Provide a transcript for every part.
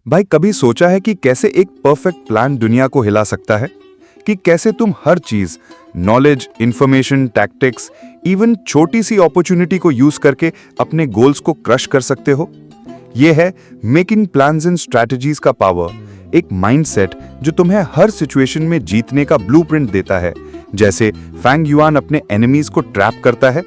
भाई कभी सोचा है कि कैसे एक परफेक्ट प्लान दुनिया को हिला सकता है? कि कैसे तुम हर चीज, नॉलेज, इंफॉर्मेशन, टैक्टिक्स, इवन छोटी सी अपॉर्चुनिटी को यूज करके अपने गोल्स को क्रश कर सकते हो? यह है मेकिंग प्लान्स एंड स्ट्रैटेजीज का पावर, एक माइंडसेट जो तुम्हें हर सिचुएशन में जीतने का ब्लूप्रिंट देता है। जैसे फैंग युआन अपने एनिमीज को ट्रैप करता है,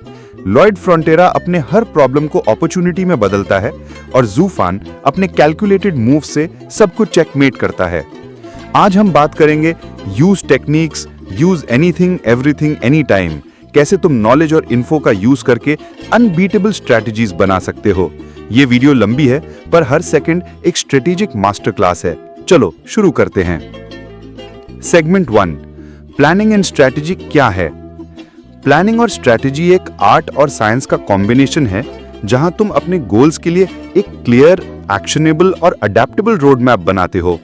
लॉयड फ्रंटेरा अपने हर प्रॉब्लम को अपॉर्चुनिटी में बदलता है और जू फान अपने कैलकुलेटेड मूव से सब कुछ चेकमेट करता है। आज हम बात करेंगे use techniques, use anything everything any time, कैसे तुम नॉलेज और इन्फो का यूज करके अनबीटेबल स्ट्रैटेजीज बना सकते हो। ये वीडियो लंबी है पर हर सेकंड एक स्ट्रेटेजिक मास्टर क्लास है। चलो शुरू करते हैं। सेगमेंट 1, प्लानिंग एंड स्ट्रैटेजी क्या है? प्लानिंग और स्ट्रैटेजी एक आर्ट और साइंस का कॉम्बिनेशन है जहां तुम अपने गोल्स के लिए एक क्लियर, एक्शनेबल और अडेप्टेबल रोड मैप बनाते हो।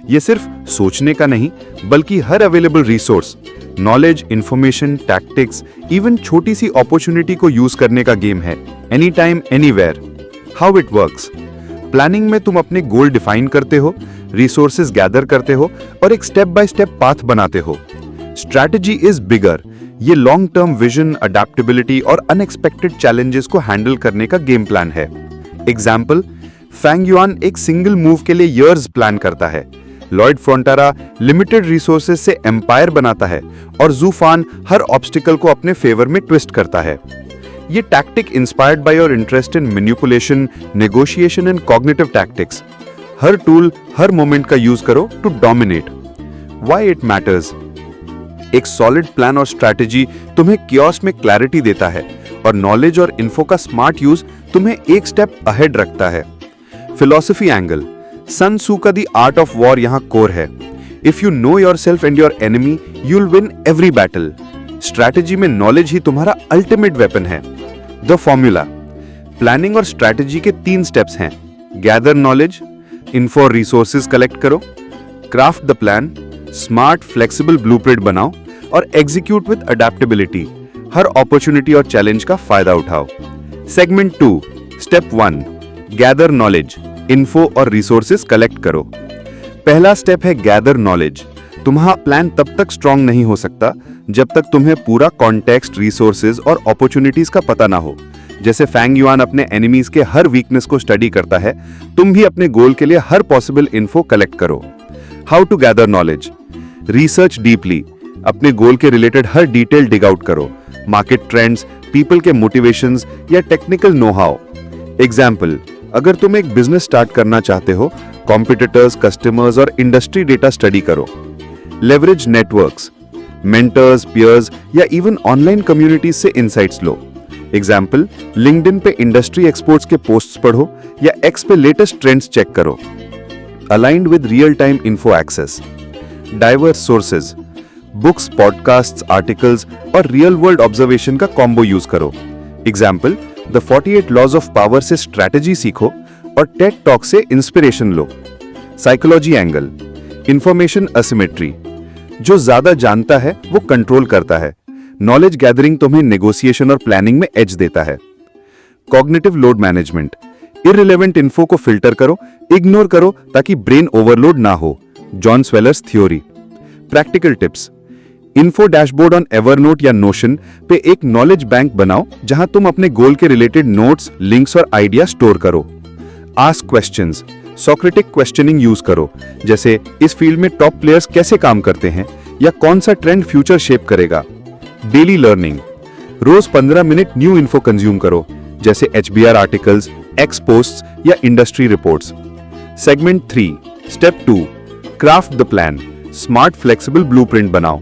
यह सिर्फ सोचने का नहीं बल्कि हर available resource, knowledge, information, tactics, even छोटी सी अपॉर्चुनिटी को यूज करने का गेम है। Any time anywhere. How it works? Planning में तुम अपने गोल डिफाइन करते हो, रिसोर्सेज गैदर करते हो और एक स्टेप बाय स्टेप पाथ बनाते हो। Strategy is bigger. ये लॉन्ग टर्म विजन, अडेप्टेबिलिटी और अनएक्सपेक्टेड चैलेंजेस को हैंडल करने का गेम प्लान है। एग्जाम्पल, फैंग युआन एक सिंगल मूव के लिए ईयर्स प्लान करता है, लॉयड फ्रंटेरा लिमिटेड रिसोर्सेज से एम्पायर बनाता है और जू फान हर ऑब्स्टिकल को अपने फेवर में ट्विस्ट करता है। ये tactic inspired by your interest in manipulation, negotiation and cognitive tactics. हर टूल, हर मोमेंट का यूज करो to dominate. Why it matters? एक सॉलिड प्लान और स्ट्रैटेजी तुम्हें कियोस्क में क्लैरिटी देता है और नॉलेज और इन्फो का स्मार्ट यूज तुम्हें एक स्टेप अहेड रखता है। फिलॉसफी एंगल, सन त्सू का द आर्ट ऑफ वॉर यहां कोर है। If you know yourself and your enemy, you will win every battle. Strategy में नॉलेज ही तुम्हारा अल्टीमेट वेपन है। द फॉर्मूला, प्लानिंग और स्ट्रैटेजी के 3 स्टेप्स हैं। गैदर नॉलेज, इन्फो और रिसोर्सेज कलेक्ट करो, craft the plan, smart flexible blueprint बनाओ और एग्जीक्यूट विद अडेप्टेबिलिटी। हर अपॉर्चुनिटी और चैलेंज का फायदा उठाओ। Segment 2, step 1, gather knowledge, info और रिसोर्सेज कलेक्ट करो। पहला स्टेप है गैदर नॉलेज। तुम्हारा प्लान तब तक स्ट्रांग नहीं हो सकता जब तक तुम्हें पूरा कॉन्टेक्स्ट, रिसोर्सेज और अपॉर्चुनिटीज का पता ना हो। जैसे फैंग युआन अपने एनिमीज के हर वीकनेस को स्टडी करता है, तुम भी अपने गोल के लिए हर पॉसिबल इन्फो कलेक्ट करो। How to gather knowledge? Research deeply. अपने गोल के रिलेटेड हर डिटेल डिग आउट करो, मार्केट ट्रेंड्स, पीपल के मोटिवेशंस या टेक्निकल नो हाउ। एग्जाम्पल, अगर तुम एक बिजनेस स्टार्ट करना चाहते हो, कॉम्पिटिटर्स, कस्टमर्स और इंडस्ट्री डेटा स्टडी करो। लेवरेज नेटवर्क्स, मेंटर्स, पीयर्स या इवन ऑनलाइन कम्युनिटीज से इनसाइट्स लो। एग्जाम्पल, लिंक्डइन पे इंडस्ट्री एक्सपर्ट्स के पोस्ट्स पढ़ो या एक्स पे लेटेस्ट ट्रेंड्स चेक करो। Aligned with real time info access. Diverse sources, books, podcasts, articles और रियल वर्ल्ड ऑब्जर्वेशन का कॉम्बो यूज करो। Example, the 48 laws of power से स्ट्रैटेजी सीखो और टेड टॉक से इंस्पिरेशन लो। Psychology angle, information asymmetry. जो ज्यादा जानता है वो कंट्रोल करता है। नॉलेज गैदरिंग तुम्हें नेगोशिएशन और प्लानिंग में एज देता है। Cognitive load management, irrelevant info को फिल्टर करो, इग्नोर करो ताकि ब्रेन ओवरलोड ना हो। John Sweller's theory. Practical tips, info dashboard on Evernote या नोशन पे एक नॉलेज बैंक बनाओ जहां तुम अपने गोल के रिलेटेड नोट्स, लिंक्स और आइडिया स्टोर करो। Ask questions, Socratic questioning use करो, जैसे इस फील्ड में टॉप प्लेयर्स कैसे काम करते हैं या कौन सा ट्रेंड फ्यूचर शेप करेगा। डेली लर्निंग, रोज 15 मिनट न्यू इन्फो कंज्यूम करो, जैसे HBR आर्टिकल्स, एक्स पोस्ट्स या industry reports. Segment 3, step 2, craft the plan, smart flexible blueprint बनाओ।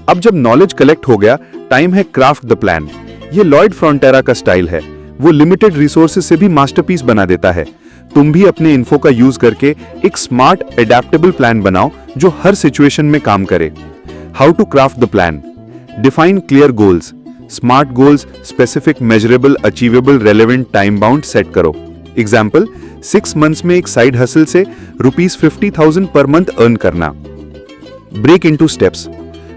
अब जब नॉलेज कलेक्ट हो गया, टाइम है क्राफ्ट द प्लान। ये लॉयड फ्रंटेरा का स्टाइल है। वो लिमिटेड रिसोर्सेज से भी मास्टरपीस बना देता है। तुम भी अपने इन्फो का यूज करके एक स्मार्ट, एडेप्टेबल प्लान बनाओ जो हर सिचुएशन में काम करे। How to craft the plan? Define clear goals, smart goals, specific, measurable, achievable, relevant, time bound set करो। एग्जाम्पल, 6 मंथ्स में एक साइड हसल से ₹50,000 पर मंथ अर्न करना। ब्रेक इनटू स्टेप्स,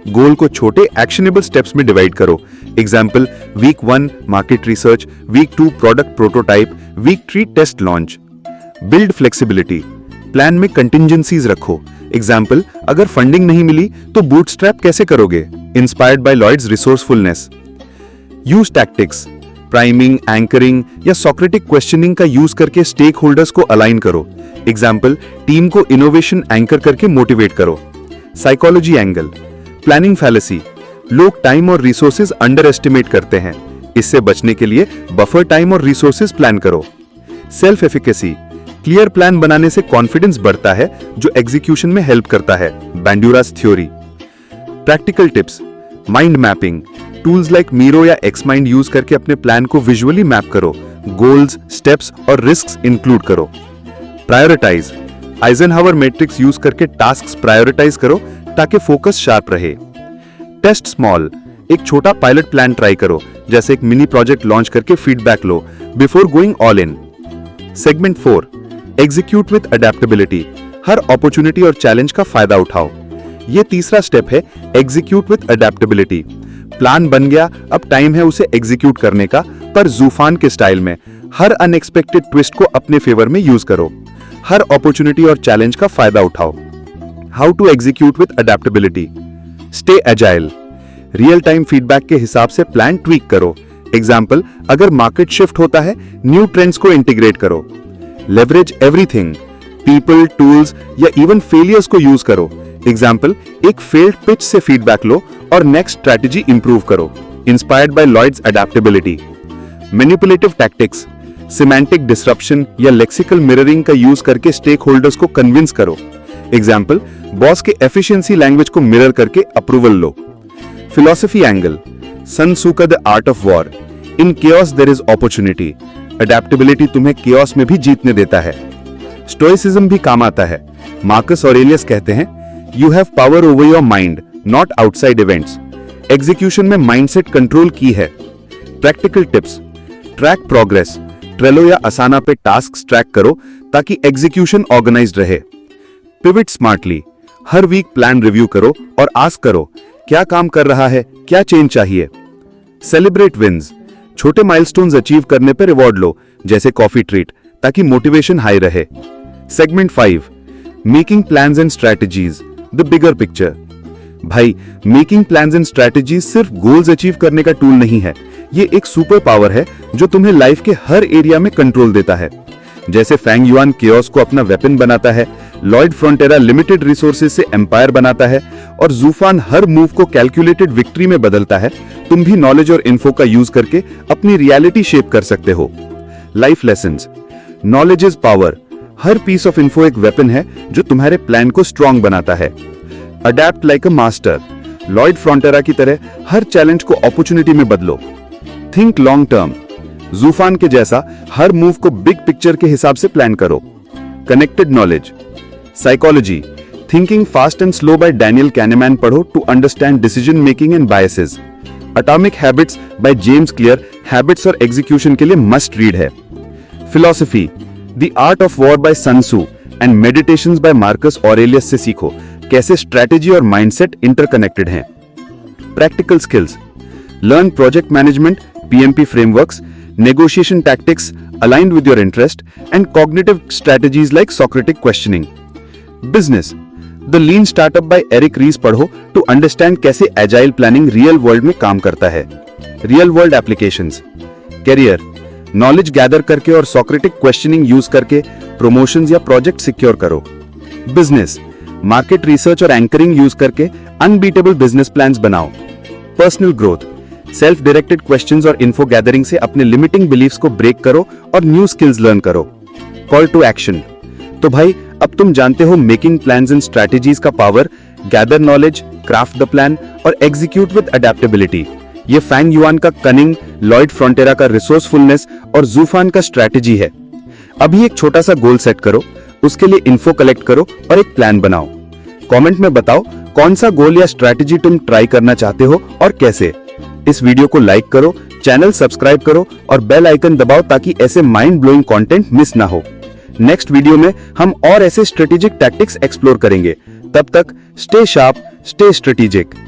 गोल को छोटे एक्शनेबल स्टेप्स में डिवाइड करो। Example, week 1 market research, week 2 product prototype, week 3 test launch. Build flexibility, plan में कंटिंजेंसीज रखो। एग्जाम्पल, अगर फंडिंग नहीं मिली तो बूटस्ट्रैप कैसे करोगे, inspired by Lloyd's resourcefulness. Use tactics, priming, anchoring या सॉक्रेटिक क्वेश्चनिंग का यूज करके स्टेक होल्डर्स को अलाइन करो। एग्जाम्पल, टीम को इनोवेशन एंकर करके मोटिवेट करो। साइकोलॉजी एंगल, प्लानिंग फैलेसी, लोग टाइम और रिसोर्सेज अंडर एस्टिमेट करते हैं, इससे बचने के लिए बफर टाइम और रिसोर्सेज प्लान करो। सेल्फ एफिकेसी, क्लियर प्लान बनाने से कॉन्फिडेंस बढ़ता है जो एग्जीक्यूशन में हेल्प करता है, Bandura's theory. Practical tips, mind mapping, tools like Miro या एक्समाइंड यूज करके अपने प्लान को विजुअली मैप करो, गोल्स, स्टेप्स और रिस्क्स इंक्लूड करो। प्रायोरिटाइज, आइजनहावर मैट्रिक्स यूज करके टास्क्स प्रायोरिटाइज करो ताकि फोकस शार्प रहे। टेस्ट स्मॉल, एक छोटा पायलट प्लान ट्राई करो, जैसे एक मिनी प्रोजेक्ट लॉन्च करके फीडबैक लो before going all in. Segment 4, execute with adaptability, हर अपॉर्चुनिटी और चैलेंज का फायदा उठाओ। यह तीसरा स्टेप है, एग्जीक्यूट विद अडेप्टेबिलिटी। प्लान बन गया, अब टाइम है उसे एग्जीक्यूट करने का, पर जूफान के स्टाइल में। हर अनएक्सपेक्टेड ट्विस्ट को अपने फेवर में यूज करो, हर अपॉर्चुनिटी और चैलेंज का फायदा उठाओ। How to execute with adaptability, stay agile, real time feedback के हिसाब से प्लान ट्वीक करो। एग्जाम्पल, अगर मार्केट शिफ्ट होता है, न्यू ट्रेंड्स को इंटीग्रेट करो। लेवरेज एवरीथिंग, पीपल, टूल्स या इवन फेलियर्स को यूज करो। एग्जाम्पल, एक फेल्ड पिच से फीडबैक लो और नेक्स्ट स्ट्रैटेजी इंप्रूव करो, inspired by Lloyd's adaptability. Manipulative tactics, semantic disruption या लेक्सिकल मिररिंग का यूज करके स्टेक होल्डर्स को कन्विंस करो। एग्जाम्पल, बॉस के एफिशिएंसी लैंग्वेज को मिरर करके अप्रूवल लो। फिलॉसफी एंगल, सन त्सू का the art of war, in chaos there is opportunity. Adaptability तुम्हें केओस में भी जीतने देता है। स्टोइसिज्म भी काम आता है। मार्कस ऑरेलियस कहते हैं, you have power over your mind, not outside events. Execution में माइंडसेट कंट्रोल की है। Practical tips, track progress, Trello या असाना पे टास्क ट्रैक करो ताकि एग्जीक्यूशन ऑर्गेनाइज्ड रहे। पिविट स्मार्टली, हर वीक प्लान रिव्यू करो और आस्क करो, क्या काम कर रहा है, क्या चेंज चाहिए। सेलिब्रेट विंस, छोटे माइलस्टोन्स अचीव करने पर रिवॉर्ड लो, जैसे कॉफी ट्रीट, ताकि मोटिवेशन हाई रहे। Segment 5, making plans and strategies, the bigger picture. भाई, मेकिंग प्लान्स एंड स्ट्रैटेजीज सिर्फ गोल्स अचीव करने का टूल नहीं है, ये एक सुपर पावर है जो तुम्हें लाइफ के हर एरिया में कंट्रोल देता है। जैसे फैंग युआन केओस को अपना वेपन बनाता है, लॉयड फ्रंटेरा लिमिटेड रिसोर्सेज से एम्पायर बनाता है और जूफान हर मूव को कैलकुलेटेड विक्ट्री में बदलता है, तुम भी नॉलेज और इन्फो का यूज करके अपनी रियलिटी शेप कर सकते हो। Life lessons, knowledge is power, हर पीस ऑफ इन्फो एक वेपन है जो तुम्हारे प्लान को स्ट्रॉन्ग बनाता है। Adapt like a master, Lloyd Frontera की तरह हर चैलेंज को अपॉर्चुनिटी में बदलो। थिंक लॉन्ग टर्म, जूफान के जैसा हर मूव को बिग पिक्चर के हिसाब से प्लान करो। Connected knowledge, psychology, thinking fast and slow by Daniel Kahneman पढ़ो to understand decision making and biases. Atomic habits by James Clear habits और एग्जीक्यूशन के लिए मस्ट रीड है। Philosophy, the art of war by Sun Tzu and meditations by Marcus Aurelius से सीखो कैसे strategy और mindset interconnected हैं। Practical skills, learn project management, PMP frameworks, negotiation tactics aligned with your interest, and cognitive strategies like Socratic questioning. Business, The Lean Startup by Eric Ries पढ़ो to understand कैसे agile planning real world में काम करता है। Real world applications. Career, knowledge gather करके और Socratic questioning use करके promotions या project secure करो। Business, market research और anchoring use करके unbeatable business plans बनाओ। Personal growth, self directed questions और इन्फो गैदरिंग से अपने लिमिटिंग बिलीफ्स को ब्रेक करो और न्यू स्किल्स लर्न करो। कॉल टू एक्शन, तो भाई अब तुम जानते हो मेकिंग प्लान्स एंड स्ट्रैटेजीज का power, gather knowledge, craft the plan और एग्जीक्यूट विद अडेप्टेबिलिटी। ये फैंग युआन का कनिंग, लॉयड फ्रंटेरा का रिसोर्सफुलनेस और जूफान का स्ट्रैटेजी है। अभी एक छोटा सा गोल सेट करो, उसके लिए इन्फो कलेक्ट करो और एक प्लान बनाओ। कमेंट में बताओ कौन सा गोल या स्ट्रैटेजी तुम ट्राई करना चाहते हो और कैसे। इस वीडियो को लाइक करो, चैनल सब्सक्राइब करो और बेल आइकन दबाओ ताकि ऐसे माइंड ब्लोइंग कंटेंट मिस ना हो। नेक्स्ट वीडियो में हम और ऐसे स्ट्रेटेजिक टैक्टिक्स एक्सप्लोर करेंगे। तब तक स्टे शार्प, स्टे स्ट्रेटेजिक।